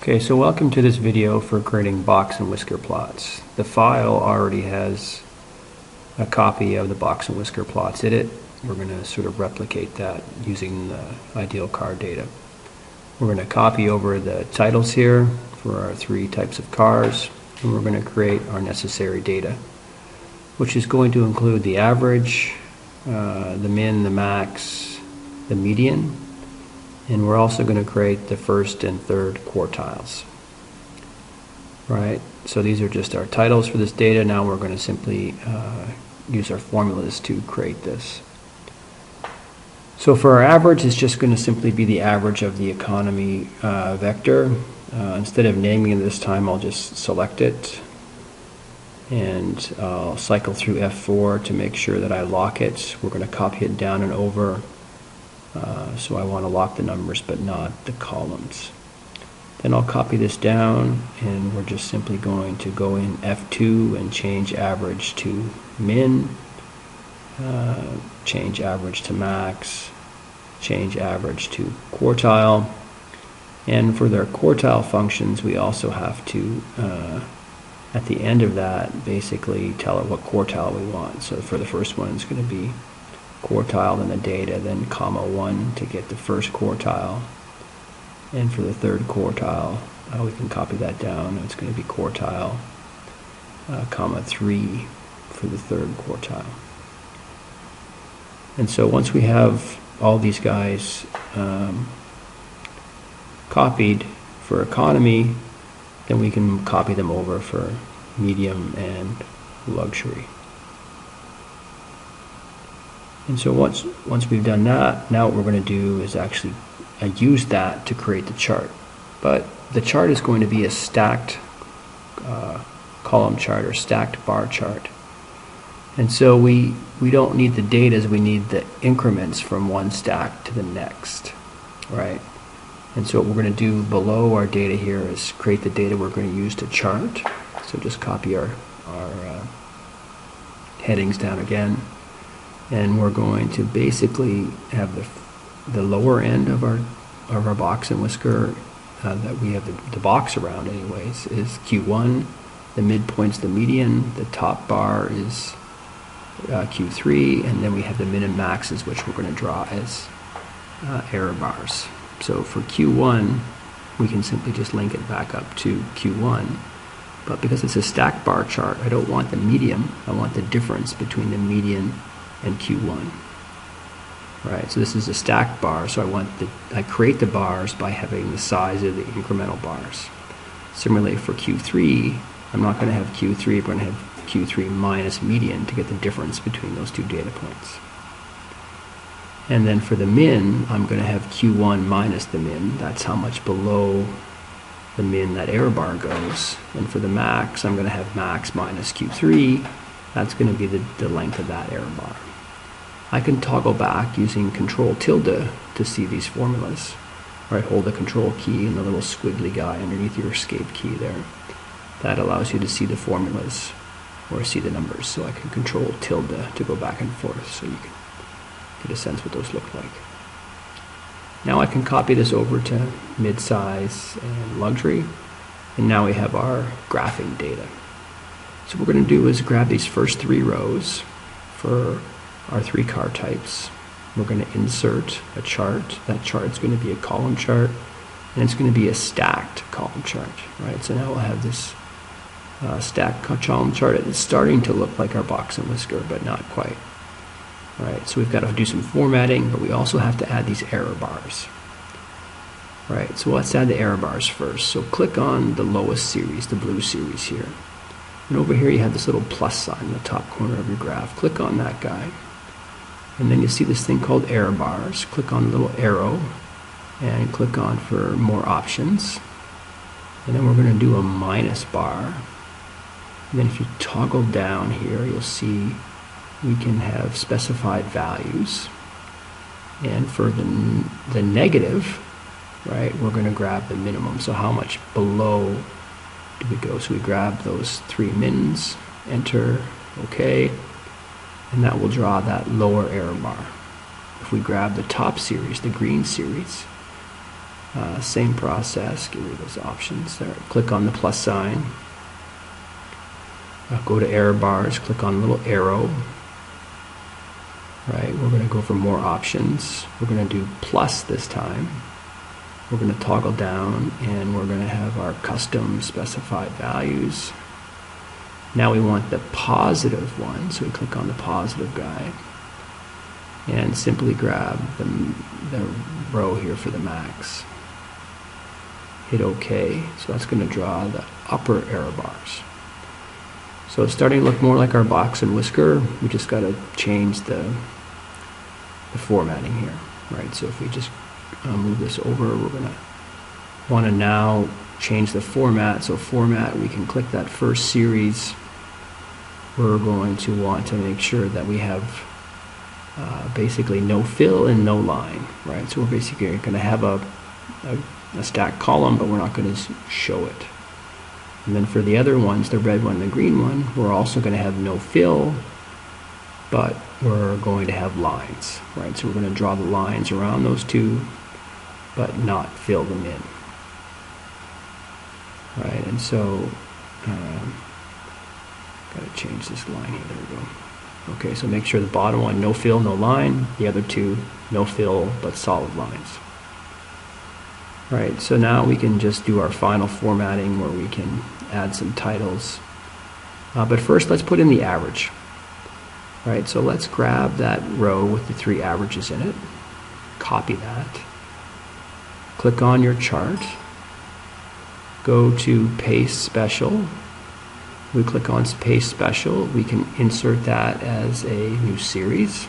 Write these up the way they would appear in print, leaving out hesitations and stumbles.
Okay, so welcome to this video for creating box and whisker plots. The file already has a copy of the box and whisker plots in it. We're going to sort of replicate that using the ideal car data. We're going to copy over the titles here for our three types of cars, and we're going to create our necessary data, which is going to include the average, the min, the max, the median, and we're also going to create the first and third quartiles. Right, so these are just our titles for this data. Now we're going to simply use our formulas to create this. So for our average, it's just going to simply be the average of the economy vector. Instead of naming it this time, I'll just select it and I'll cycle through F4 to make sure that I lock it. We're going to copy it down and over. So I want to lock the numbers but not the columns. Then I'll copy this down and we're just simply going to go in F2 and change average to min, change average to max, change average to quartile. And for their quartile functions, we also have to, at the end of that, basically tell it what quartile we want. So for the first one, it's going to be quartile, then the data, then comma 1 to get the first quartile. And for the third quartile, we can copy that down. It's going to be quartile, comma 3 for the third quartile. And so once we have all these guys copied for economy, then we can copy them over for medium and luxury. And so once we've done that, now what we're going to do is actually use that to create the chart. But the chart is going to be a stacked column chart or stacked bar chart. And so we don't need the data, we need the increments from one stack to the next, right? And so what we're going to do below our data here is create the data we're going to use to chart. So just copy our headings down again. And we're going to basically have the lower end of our box and whisker that we have the box around anyways is Q1, the midpoint's the median, the top bar is Q3, and then we have the min and maxes, which we're going to draw as error bars. So for Q1, we can simply just link it back up to Q1, but because it's a stacked bar chart, I don't want the median, I want the difference between the median and Q1. Right, so this is a stacked bar, so I create the bars by having the size of the incremental bars. Similarly for Q3, I'm not going to have Q3, I'm going to have Q3 minus median to get the difference between those two data points. And then for the min, I'm going to have Q1 minus the min. That's how much below the min that error bar goes. And for the max, I'm going to have max minus Q3. That's going to be the length of that error bar. I can toggle back using Control tilde to see these formulas. Right, hold the Control key and the little squiggly guy underneath your Escape key there. That allows you to see the formulas or see the numbers. So I can Control tilde to go back and forth so you can get a sense what those look like. Now I can copy this over to mid-size and luxury, and now we have our graphing data. So what we're going to do is grab these first three rows for our three car types. We're going to insert a chart. That chart is going to be a column chart, and it's going to be a stacked column chart. Right. So now we'll have this stacked column chart. It's starting to look like our box and whisker, but not quite. Right. So we've got to do some formatting, but we also have to add these error bars. Right. So let's add the error bars first. So click on the lowest series, the blue series here. And over here you have this little plus sign in the top corner of your graph. Click on that guy. And then you see this thing called error bars. Click on the little arrow and click on for more options. And then we're going to do a minus bar. And then if you toggle down here, you'll see we can have specified values. And for the negative, right, we're going to grab the minimum. So how much below do we go? So we grab those three mins, enter, OK, and that will draw that lower error bar. If we grab the top series, the green series, Same process, get rid of those options there. Click on the plus sign. Go to error bars, click on the little arrow. Right, we're going to go for more options. We're going to do plus this time. We're going to toggle down and we're going to have our custom specified values. Now we want the positive one, so we click on the positive guide and simply grab the row here for the max. Hit OK, so that's going to draw the upper error bars. So it's starting to look more like our box and whisker. We just got to change the formatting here, right? So if we just move this over, we're going to want to now change the format. So format, we can click that first series. We're going to want to make sure that we have basically no fill and no line, right? So we're basically going to have a stacked column, but we're not going to show it. And then for the other ones, the red one and the green one, we're also going to have no fill, but we're going to have lines, right? So we're going to draw the lines around those two, but not fill them in, right? And so, got to change this line here. There we go. Okay, so make sure the bottom one, no fill, no line. The other two, no fill, but solid lines. Right, so now we can just do our final formatting where we can add some titles. But first, let's put in the average. Right, so let's grab that row with the 3 averages in it. Copy that. Click on your chart. Go to Paste Special. We click on Paste Special. We can insert that as a new series.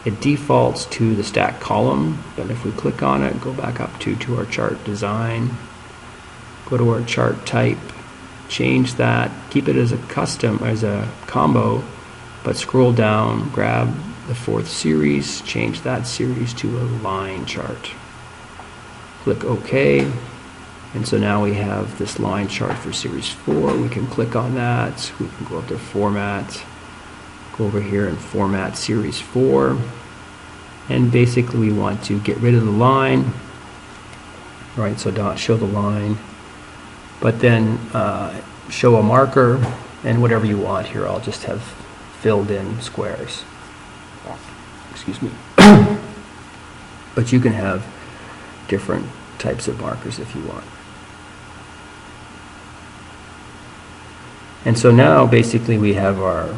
It defaults to the stack column, but if we click on it, go back up to our chart design, go to our chart type, change that, keep it as a custom, as a combo, but scroll down, grab the 4th series, change that series to a line chart. Click OK, and so now we have this line chart for series 4. We can click on that, we can go up to Format, go over here and format series 4, and basically we want to get rid of the line, right? So don't show the line, but then show a marker and whatever you want here. I'll just have filled in squares. Excuse me. But you can have different types of markers if you want. And so now basically we have our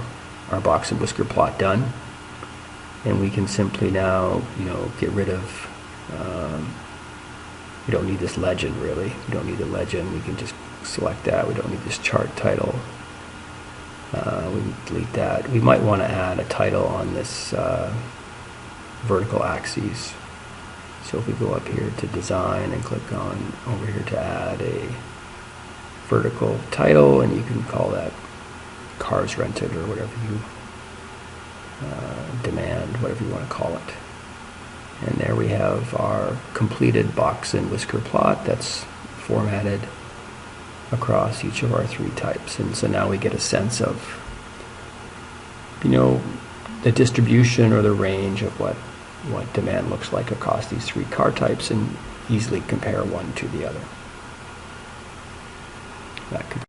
box and whisker plot done, and we can simply now, get rid of, we don't need this legend really, we don't need the legend, we can just select that, we don't need this chart title, we can delete that. We might want to add a title on this vertical axis, so if we go up here to design and click on over here to add a vertical title, and you can call that cars rented or whatever you demand, whatever you want to call it. And there we have our completed box and whisker plot that's formatted across each of our 3 types. And so now we get a sense of, the distribution or the range of what demand looks like across these 3 car types, and easily compare one to the other. That could